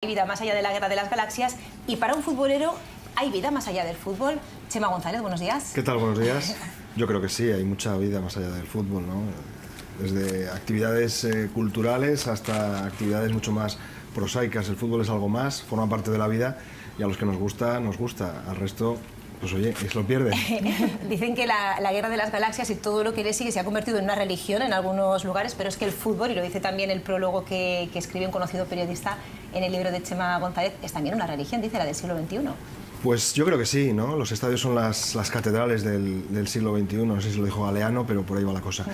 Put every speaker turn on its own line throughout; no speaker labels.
Hay vida más allá de la Guerra de las Galaxias y para un futbolero hay vida más allá del fútbol. Chema González, buenos días.
¿Qué tal? Buenos días. Yo creo que sí, hay mucha vida más allá del fútbol, ¿no? Desde actividades culturales hasta actividades mucho más prosaicas. El fútbol es algo más, forma parte de la vida y a los que nos gusta, nos gusta. Al resto, pues oye, se lo pierde.
Dicen que la Guerra de las Galaxias y todo lo que le sigue se ha convertido en una religión en algunos lugares, pero es que el fútbol, y lo dice también el prólogo que escribe un conocido periodista en el libro de Chema González, es también una religión, dice, la del siglo XXI.
Pues yo creo que sí, ¿no? Los estadios son las catedrales del siglo XXI, no sé si lo dijo Galeano, pero por ahí va la cosa.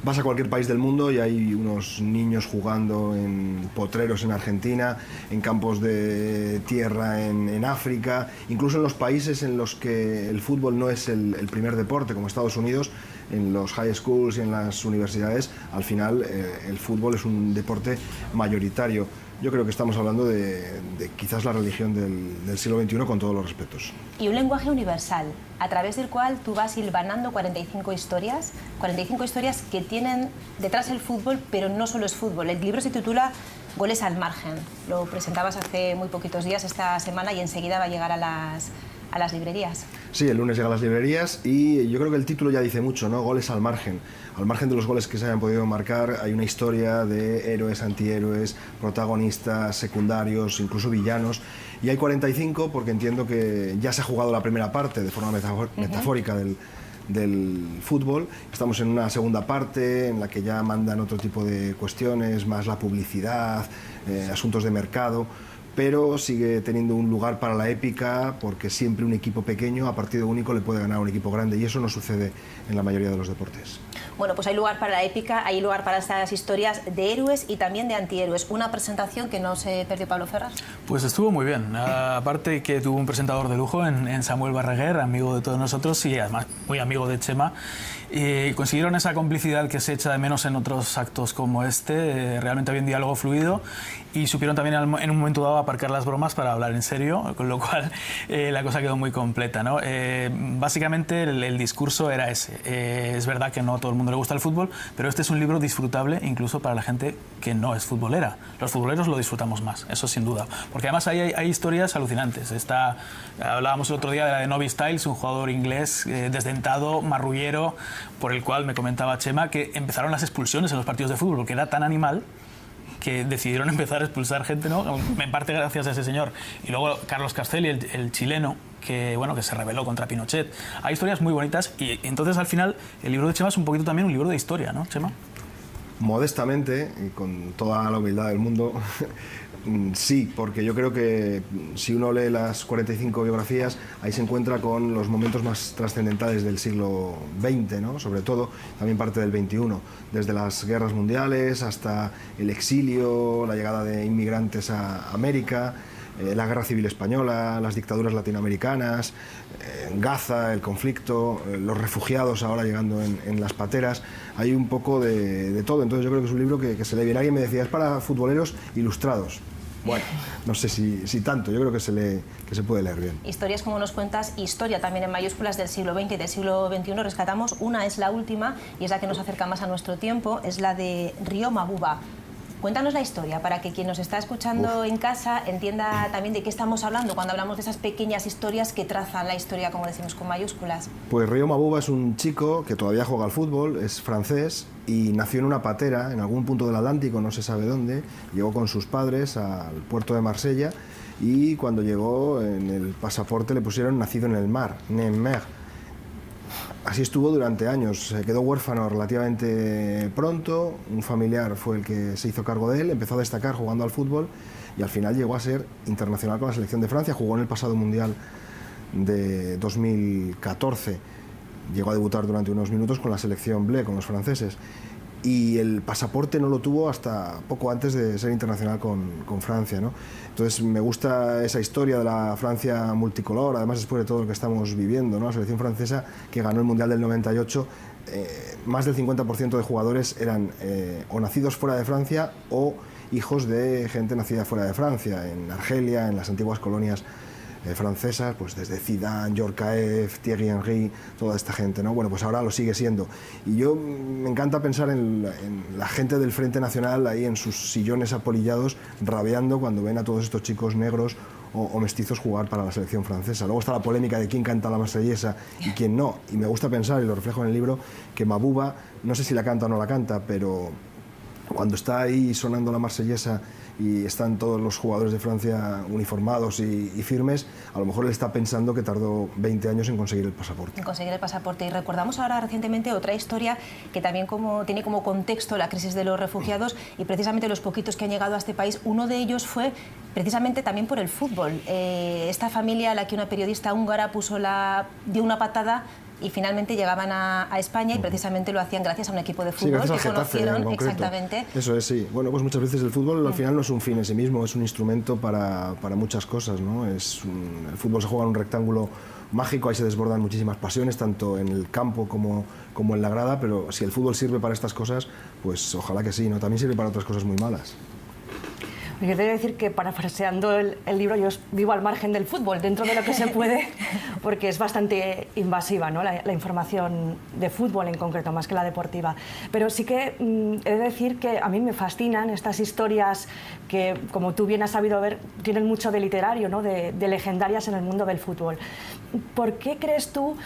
Vas a cualquier país del mundo y hay unos niños jugando en potreros en Argentina, en campos de tierra en África, incluso en los países en los que el fútbol no es el primer deporte, como Estados Unidos, en los high schools y en las universidades, al final el fútbol es un deporte mayoritario. Yo creo que estamos hablando de quizás la religión del siglo XXI con todos los respetos.
Y un lenguaje universal, a través del cual tú vas hilvanando 45 historias que tienen detrás el fútbol, pero no solo es fútbol. El libro se titula Goles al margen. Lo presentabas hace muy poquitos días, esta semana, y enseguida va a llegar a las librerías.
Sí, el lunes llega a las librerías y yo creo que el título ya dice mucho, ¿no? Goles al margen. Al margen de los goles que se hayan podido marcar, hay una historia de héroes, antihéroes, protagonistas, secundarios, incluso villanos. Y hay 45 porque entiendo que ya se ha jugado la primera parte de forma metafórica del fútbol. Estamos en una segunda parte en la que ya mandan otro tipo de cuestiones, más la publicidad, asuntos de mercado, pero sigue teniendo un lugar para la épica porque siempre un equipo pequeño a partido único le puede ganar a un equipo grande y eso no sucede en la mayoría de los deportes.
Bueno, pues hay lugar para la épica, hay lugar para estas historias de héroes y también de antihéroes. Una presentación que no se perdió Pablo Ferraz.
Pues estuvo muy bien, aparte que tuvo un presentador de lujo en Samuel Barraguer, amigo de todos nosotros y además muy amigo de Chema. Y consiguieron esa complicidad que se echa de menos en otros actos como este. Realmente había un diálogo fluido y supieron también en un momento dado aparcar las bromas para hablar en serio, con lo cual la cosa quedó muy completa, ¿no? Básicamente el discurso era ese. Es verdad que no a todo el mundo le gusta el fútbol, pero este es un libro disfrutable incluso para la gente que no es futbolera. Los futboleros lo disfrutamos más, eso sin duda, porque además hay historias alucinantes. Hablábamos el otro día de la de Nobby Stiles, un jugador inglés desdentado, marrullero, por el cual me comentaba Chema que empezaron las expulsiones en los partidos de fútbol porque era tan animal que decidieron empezar a expulsar gente, ¿no? En parte gracias a ese señor. Y luego Carlos Castelli, el chileno, que se rebeló contra Pinochet. Hay historias muy bonitas y entonces al final el libro de Chema es un poquito también un libro de historia, ¿no, Chema?
Modestamente y con toda la humildad del mundo, sí, porque yo creo que si uno lee las 45 biografías, ahí se encuentra con los momentos más trascendentales del siglo XX, ¿no? Sobre todo, también parte del XXI, desde las guerras mundiales hasta el exilio, la llegada de inmigrantes a América, la guerra civil española, las dictaduras latinoamericanas, Gaza, el conflicto, los refugiados ahora llegando en las pateras. Hay un poco de todo, entonces yo creo que es un libro que se lee bien. Alguien me decía, es para futboleros ilustrados. Bueno, no sé si tanto, yo creo que se puede leer bien.
Historias, como nos cuentas, historia también en mayúsculas del siglo XX y del siglo XXI rescatamos. Una es la última y es la que nos acerca más a nuestro tiempo, es la de Río Mabuba. Cuéntanos la historia para que quien nos está escuchando en casa entienda también de qué estamos hablando cuando hablamos de esas pequeñas historias que trazan la historia, como decimos, con mayúsculas.
Pues Río Mabuba es un chico que todavía juega al fútbol, es francés y nació en una patera en algún punto del Atlántico, no se sabe dónde. Llegó con sus padres al puerto de Marsella y cuando llegó en el pasaporte le pusieron nacido en el mar, né en mer. Así estuvo durante años, se quedó huérfano relativamente pronto, un familiar fue el que se hizo cargo de él, empezó a destacar jugando al fútbol y al final llegó a ser internacional con la selección de Francia, jugó en el pasado Mundial de 2014, llegó a debutar durante unos minutos con la selección bleu, con los franceses, y el pasaporte no lo tuvo hasta poco antes de ser internacional con Francia, ¿no? Entonces me gusta esa historia de la Francia multicolor, además después de todo lo que estamos viviendo, ¿no? La selección francesa que ganó el Mundial del 98, más del 50% de jugadores eran o nacidos fuera de Francia o hijos de gente nacida fuera de Francia, en Argelia, en las antiguas colonias francesas, pues desde Zidane, Djorkaeff, Thierry Henry, toda esta gente, ¿no? Bueno, pues ahora lo sigue siendo. Y yo me encanta pensar en la gente del Frente Nacional ahí en sus sillones apolillados, rabiando cuando ven a todos estos chicos negros o mestizos jugar para la selección francesa. Luego está la polémica de quién canta la marsellesa y quién no. Y me gusta pensar, y lo reflejo en el libro, que Mabouba, no sé si la canta o no la canta, pero cuando está ahí sonando la marsellesa y están todos los jugadores de Francia uniformados y firmes, a lo mejor él está pensando que tardó 20 años en conseguir el pasaporte.
En conseguir el pasaporte. Y recordamos ahora recientemente otra historia que también tiene como contexto la crisis de los refugiados y precisamente los poquitos que han llegado a este país, uno de ellos fue precisamente también por el fútbol. Esta familia a la que una periodista húngara dio una patada y finalmente llegaban a España y precisamente lo hacían gracias a un equipo de fútbol que conocieron exactamente.
Eso es, sí. Bueno, pues muchas veces el fútbol al final no es un fin en sí mismo, es un instrumento para muchas cosas, ¿no? El fútbol se juega en un rectángulo mágico, ahí se desbordan muchísimas pasiones, tanto en el campo como en la grada, pero si el fútbol sirve para estas cosas, pues ojalá que sí, ¿no? También sirve para otras cosas muy malas.
Yo te voy a decir que, parafraseando el libro, yo vivo al margen del fútbol, dentro de lo que se puede, porque es bastante invasiva, ¿no? la información de fútbol en concreto, más que la deportiva. Pero sí que he de decir que a mí me fascinan estas historias que, como tú bien has sabido ver, tienen mucho de literario, ¿no? de legendarias en el mundo del fútbol. ¿Por qué crees tú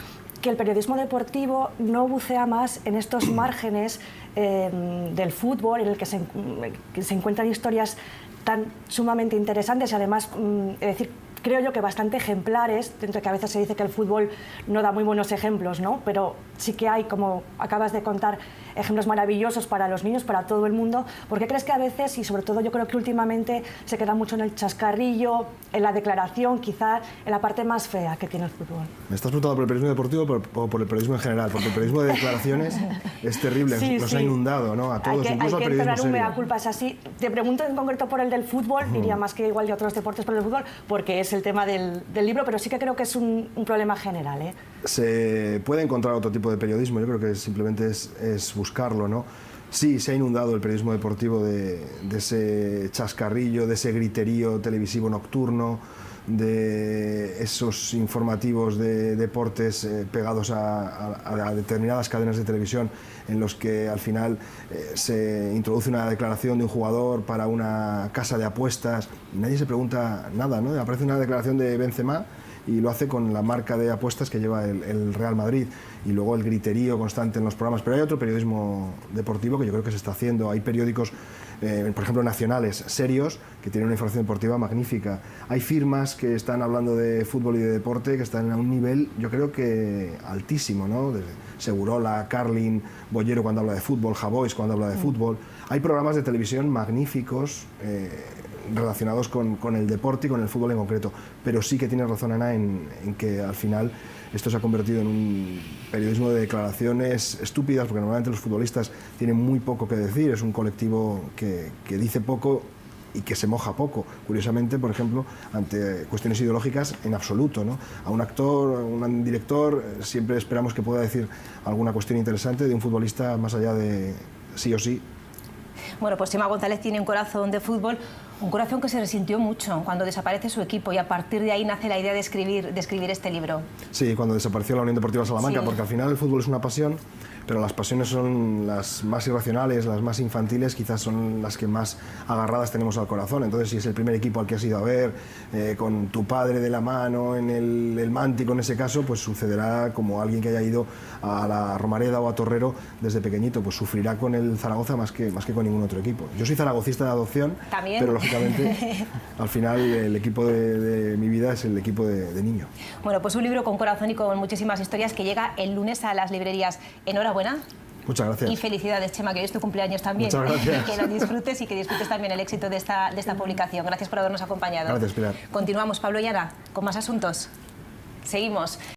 que el periodismo deportivo no bucea más en estos márgenes del fútbol, en el que se encuentran historias tan sumamente interesantes y además, es decir, creo yo que bastante ejemplares, dentro de que a veces se dice que el fútbol no da muy buenos ejemplos, ¿no? Pero sí que hay, como acabas de contar, ejemplos maravillosos para los niños, para todo el mundo. ¿Por qué crees que a veces, y sobre todo yo creo que últimamente, se queda mucho en el chascarrillo, en la declaración, quizá en la parte más fea que tiene el fútbol?
¿Me estás preguntando por el periodismo deportivo o por el periodismo en general? Porque el periodismo de declaraciones es terrible,
sí,
nos ha inundado, ¿no? A todos, incluso al periodismo serio.
Hay que entonar un mea culpa, es así. Te pregunto en concreto por el del fútbol, diría más que igual de otros deportes por el fútbol, porque es el tema del libro, pero sí que creo que es un problema general, ¿eh?
Se puede encontrar otro tipo de periodismo, yo creo que simplemente es buscarlo, ¿no? Sí, se ha inundado el periodismo deportivo de ese chascarrillo, de ese griterío televisivo nocturno, de esos informativos de deportes pegados a determinadas cadenas de televisión en los que al final se introduce una declaración de un jugador para una casa de apuestas y nadie se pregunta nada, ¿no? Aparece una declaración de Benzema y lo hace con la marca de apuestas que lleva el Real Madrid y luego el griterío constante en los programas. Pero hay otro periodismo deportivo que yo creo que se está haciendo. Hay periódicos, por ejemplo, nacionales, serios, que tienen una información deportiva magnífica. Hay firmas que están hablando de fútbol y de deporte que están a un nivel, yo creo que altísimo, ¿no? Desde Segurola, Carlin, Bollero cuando habla de fútbol, Javois cuando habla de fútbol. Hay programas de televisión magníficos relacionados con el deporte y con el fútbol en concreto, pero sí que tiene razón Ana en que al final esto se ha convertido en un periodismo de declaraciones estúpidas, porque normalmente los futbolistas tienen muy poco que decir, es un colectivo que dice poco y que se moja poco, curiosamente, por ejemplo, ante cuestiones ideológicas en absoluto, ¿no? A un actor, a un director, siempre esperamos que pueda decir alguna cuestión interesante de un futbolista más allá de sí o sí.
Bueno, pues Chema González tiene un corazón de fútbol, un corazón que se resintió mucho cuando desaparece su equipo y a partir de ahí nace la idea de escribir este libro.
Sí, cuando desapareció la Unión Deportiva Salamanca,
sí.
Porque al final el fútbol es una pasión, pero las pasiones son las más irracionales, las más infantiles, quizás son las que más agarradas tenemos al corazón. Entonces, si es el primer equipo al que has ido a ver, con tu padre de la mano, en el Mántico en ese caso, pues sucederá como alguien que haya ido a la Romareda o a Torrero desde pequeñito, pues sufrirá con el Zaragoza más que con ningún otro equipo. Yo soy zaragocista de adopción,
¿también?
Pero lógicamente al final el equipo de mi vida es el equipo de niño.
Bueno, pues un libro con corazón y con muchísimas historias que llega el lunes a las librerías. Enhorabuena.
Muchas gracias.
Y felicidades, Chema, que hoy es tu cumpleaños también.
Muchas gracias.
Que lo disfrutes y que disfrutes también el éxito de esta publicación. Gracias por habernos acompañado.
Gracias, Pilar.
Continuamos, Pablo y Ana, con más asuntos. Seguimos.